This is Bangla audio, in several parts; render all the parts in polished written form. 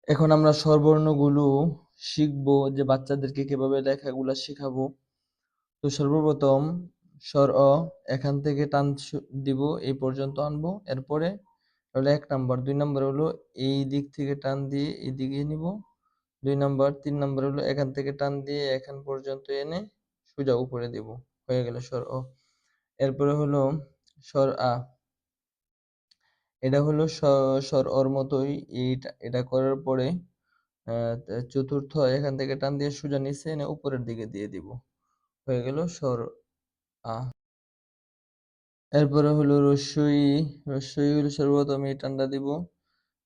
এখন আমরা স্বরবর্ণগুলো শিখবো, যে বাচ্চাদেরকে কিভাবে লেখাগুলা শেখাবো। তো সর্বপ্রথম স্বর অ, এখান থেকে টান দিব, এই পর্যন্ত আনবো। এরপরে হলো 1 নাম্বার, 2 নাম্বার হলো এই দিক থেকে টান দিয়ে এইদিকে নিব, 2 নাম্বার, 3 নাম্বার হলো এখান থেকে টান দিয়ে এখান পর্যন্ত এনে সোজা উপরে দিব। হয়ে গেল স্বর অ। এরপরে হলো স্বর আ, এটা হলো স্বর অর মতোই। এটা করার পরে চতুর্থ এখান থেকে টান দিয়ে সোজা নিচে এনে উপরের দিকে দিয়ে দিব। হয়ে গেল স্বর আ। এরপরে হলো রস্বই। রস্বই হলো সর্বপ্রথম এই টানটা দিব,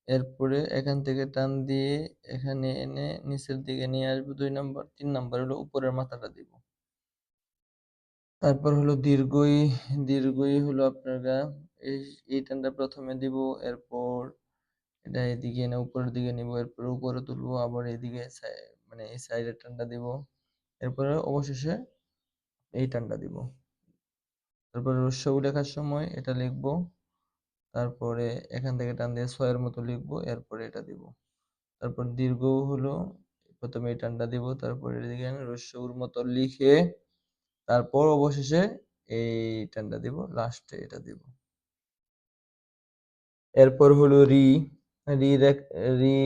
এরপরে এখান থেকে টান দিয়ে এখানে এনে নিচের দিকে নিয়ে আসবো 2 নাম্বার, 3 নাম্বার হলো উপরের মাথাটা দিব। তারপর হলো দীর্ঘই। দীর্ঘই হলো আপনার এই টানটা প্রথমে দিব, এরপর এটা এদিকে এনে উপরের দিকে নিব, এরপর উপরে তুলবো, আবার এদিকে মানে এই সাইডের টানটা দিব, এরপরে অবশেষে এই টানটা দিব। তারপরে রস্যউ লেখার সময় এটা লিখবো, তারপরে এখান থেকে টান দিয়ে ছয়ের মতো লিখবো, এরপরে এটা দিব। তারপর দীর্ঘ হলো প্রথমে এই টানটা দিব, তারপর এদিকে এনে রস্যউর মতো লিখে তারপর অবশেষে এই টানটা দিব, লাস্টে এটা দিব। এরপর হলো রি। রি রি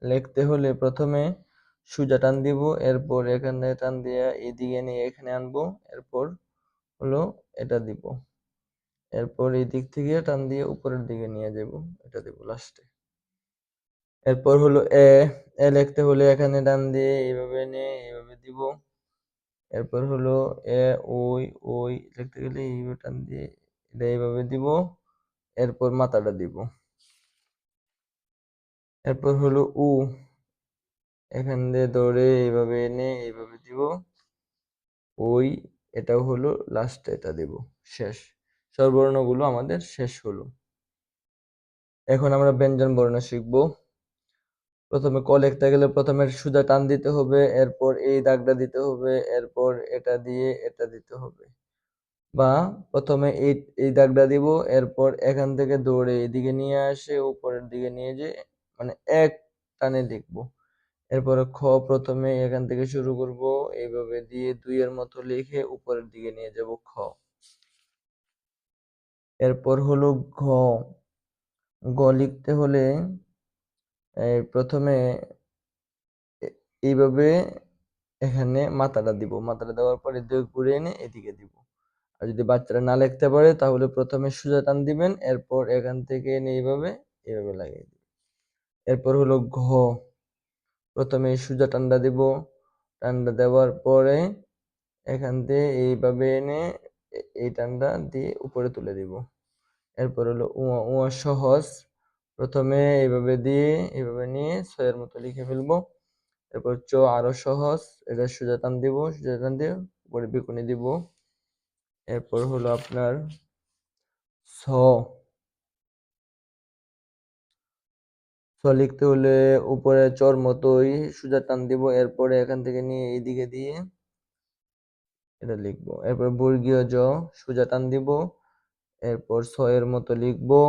লিখতে হলে প্রথমে সোজা টান দিব, এরপর এখানে টান দিয়ে এদিকে নিয়ে এখানে আনবো, এরপর হলো এটা দিব, এরপর এই দিক থেকে টান দিয়ে উপরের দিকে নিয়ে যাব, এটা দিব লাস্টে। এরপর হলো এ। এ লিখতে হলে এখানে টান দিয়ে এইভাবে এনে এইভাবে দিব, এরপর হলো এ ওই। ওই লিখতে গেলে এইভাবে টান দিয়ে এটা এইভাবে দিব, এরপর মাথাটা দিব। এরপর হলো উ। এখান দিয়ে ধরে এইভাবে এনে এইভাবে দিব, ওই। এটাও হলো লাস্টে এটা দিব, শেষ। স্বরবর্ণগুলো আমাদের শেষ হলো। এখন আমরা ব্যঞ্জন বর্ণ শিখব। প্রথমে ক লিখতে গেলে প্রথমে সোজা টান দিতে হবে, এরপর এই দাগটা দিতে হবে, এরপর এটা দিয়ে এটা দিতে হবে। বা প্রথমে এই দাগটা দিব, এরপর এখান থেকে দৌড়ে এদিকে নিয়ে আসে উপরের দিকে নিয়ে যে মানে এক টানে লিখবো। এরপরে খ প্রথমে এখান থেকে শুরু করব, এইভাবে দিয়ে 2 এর মতো লিখে উপরের দিকে নিয়ে যাব, খ। এরপর হলো ঘ। গ লিখতে হলে প্রথমে এইভাবে এখানে মাথাটা দিব, মাথাটা দেওয়ার পরে দুই ঘুরে এনে এদিকে দিব। আর যদি বাচ্চারা না লিখতে পারে তাহলে প্রথমে সোজা টান দিবেন, এরপর এখান থেকে এনে এইভাবে এইভাবে লাগিয়ে দিবেন। এরপর হলো ঘ। প্রথমে সোজা টানটা দিব, টানটা দেওয়ার পরে এখান থেকে এইভাবে এনে এই টানটা দিয়ে উপরে তুলে দিব। এরপর হলো উয়া। উয়া সহজ। প্রথমে এইভাবে দিয়ে এইভাবে নিয়ে ছয়ের মতো লিখে ফেলবো। এরপর চ আরো সহজ, এটা সোজা টান দিব, সোজা টান দিয়ে উপরে বিকুনি দিব। এরপর হলো আপনার ছ। ছ লিখতে হলে উপরে চর মতোই সোজা টান দিব, এরপরে এখান থেকে নিয়ে এইদিকে দিয়ে এটা লিখবো। এরপর বর্গীয় জ, সোজা টান দিব, এরপর ছয়ের মতো লিখবো,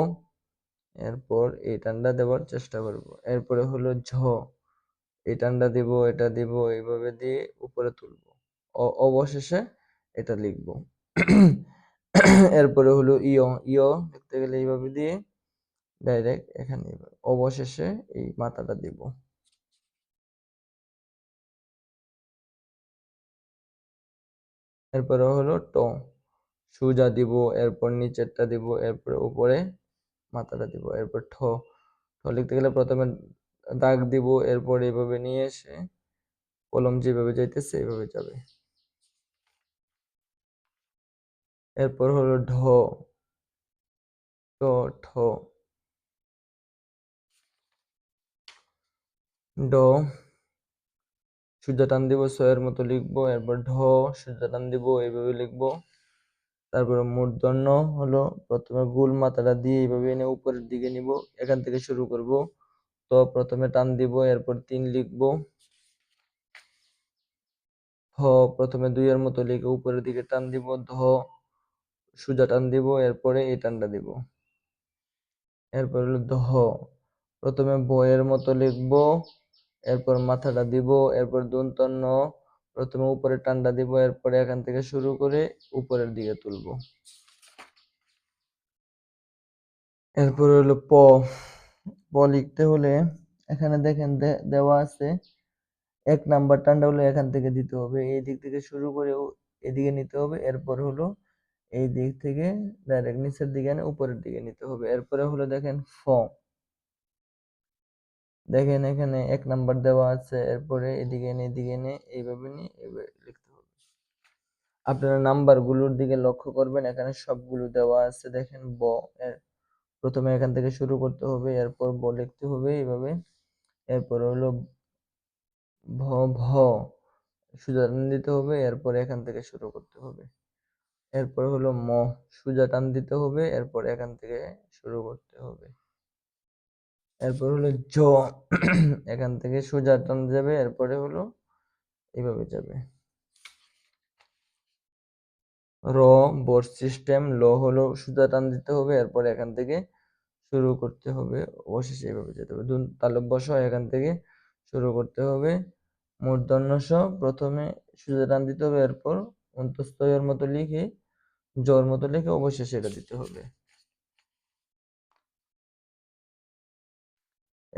এরপর এই টানটা দেওয়ার চেষ্টা করব। এরপরে হলো ঝ। এই টানটা দিব, এটা দিব, এইভাবে দিয়ে উপরে তুলবো, অবশেষে এটা লিখবো। এরপরে হলো ইয়। ইয় লিখতে গেলে এইভাবে দিয়ে ডাইরেক্ট এখানে অবশেষে এই মাথাটা দিব। এরপরে হলো ট। সোজা দিব, এরপর নিচেরটা দিব, এরপরে উপরে মাথাটা দিব। এরপর ঠ। ঠ লিখতে গেলে প্রথমে দাগ দিব, এরপর এইভাবে নিয়ে এসে কলম যেভাবে যাইতেছে এইভাবে যাবে। এরপর হলো ঢ। ট ঠ। ড। সোজা টান দিব, ছয়ের মতো লিখবো, এরপর ঢ সোজা টান দিব, এইভাবে লিখবো। তারপরে মূর্ধন্য হলো প্রথমে গোল মাথাটা দিয়ে এইভাবে এনে উপরের দিকে নিব, এখান থেকে শুরু করব। তো প্রথমে টান দিব, এরপর 3 লিখবো। হ প্রথমে 2 এর মতো লিখে উপরের দিকে টান দিব, ধ সোজা টান দিব, এরপরে এই টানটা দিব। এরপর হলো ধ। প্রথমে বইয়ের মতো লিখবো, এরপর মাথাটা দিব, এরপর দন্ত ন, প্রথমে উপরে টানটা দিব, এরপরে এখান থেকে শুরু করে উপরের দিকে তুলবো। এরপর হলো প। প লিখতে হলে এখানে দেখেন দেওয়া আছে 1 নাম্বার টানটা হলো এখান থেকে দিতে হবে, এই দিক থেকে শুরু করে এদিকে নিতে হবে, এরপর হলো এই দিক থেকে ডাইরেক্ট নিচের দিকে এনে উপরের দিকে নিতে হবে। এরপরে হলো দেখেন ফ। দেখেন এখানে 1 নাম্বার দেওয়া আছে, এরপরে এদিকে এনে এইভাবে নিয়ে এইভাবে লিখতে হবে। আপনারা নাম্বার গুলোর দিকে লক্ষ্য করবেন, এখানে সবগুলো দেওয়া আছে। দেখেন ব, প্রথমে এখান থেকে শুরু করতে হবে, এরপর ব লিখতে হবে এইভাবে, এরপর হলো ভ, ভ সোজা টান দিতে হবে, এরপর এখান থেকে শুরু করতে হবে। এরপর হলো ম, সোজা টান দিতে হবে, এরপর এখান থেকে শুরু করতে হবে। এরপর হলো জ, এখান থেকে সোজা টান যাবে, এরপরে হলো এইভাবে যাবে। র, বোর্ড সিস্টেম। ল হলো সোজা টান দিতে হবে, এরপর এখান থেকে শুরু করতে হবে, অবশেষে এইভাবে যেতে হবে। তালব্য স, এখান থেকে শুরু করতে হবে। মূর্ধন্য স, প্রথমে সোজা টান দিতে হবে, এরপর অন্তস্থ র মতো লিখে, জর মতো লিখে অবশেষে এটা দিতে হবে।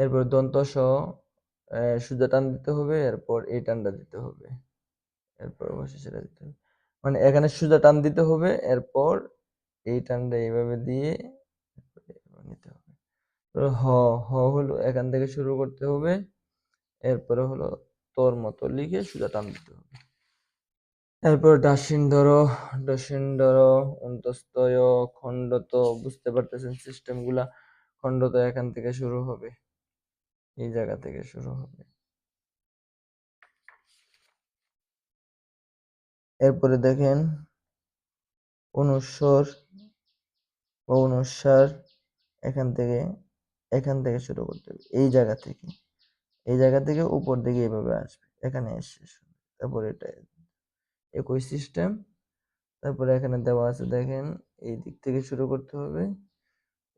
এরপর দন্ত স, সোজা টান দিতে হবে, এরপর এই টানটা দিতে হবে, এরপর অবশেষে এটা দিতে হবে। মানে এখানে সোজা টান দিতে হবে, এরপর এই টানটা এইভাবে দিয়ে নিতে হবে। হ, হ হলো এখান থেকে শুরু করতে হবে, এরপরে হলো তোর মতো লিখে সোজা টান দিতে হবে। এরপর ডাসিন্ধর, ডসিন্ধর, অন্তস্তয়, খণ্ডত। বুঝতে পারতেছেন সিস্টেম গুলা। খণ্ডত এখান থেকে শুরু হবে, এই জায়গা থেকে শুরু হবে। এরপরে দেখেন অনুস্বর ও অনুস্বার, এখান থেকে শুরু করতে হবে, এই জায়গা থেকে উপর দিকে এইভাবে আসবে, এখানে এসে শেষ হবে। তারপর এটা একই সিস্টেম। তারপরে এখানে দেওয়া আছে দেখেন, এই দিক থেকে শুরু করতে হবে,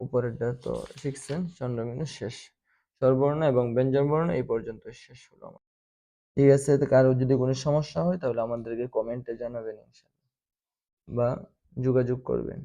উপরেরটা তো শিখছেন, চন্দ্রবিন্দু শেষ। স্বরবর্ণ এবং ব্যঞ্জন বর্ণ এই পর্যন্ত শেষ হলো আমার। ঠিক আছে, তো কারো যদি কোনো সমস্যা হয় তাহলে আমাদেরকে কমেন্টে জানাবেন ইনশাআল্লাহ, বা যোগাযোগ করবেন।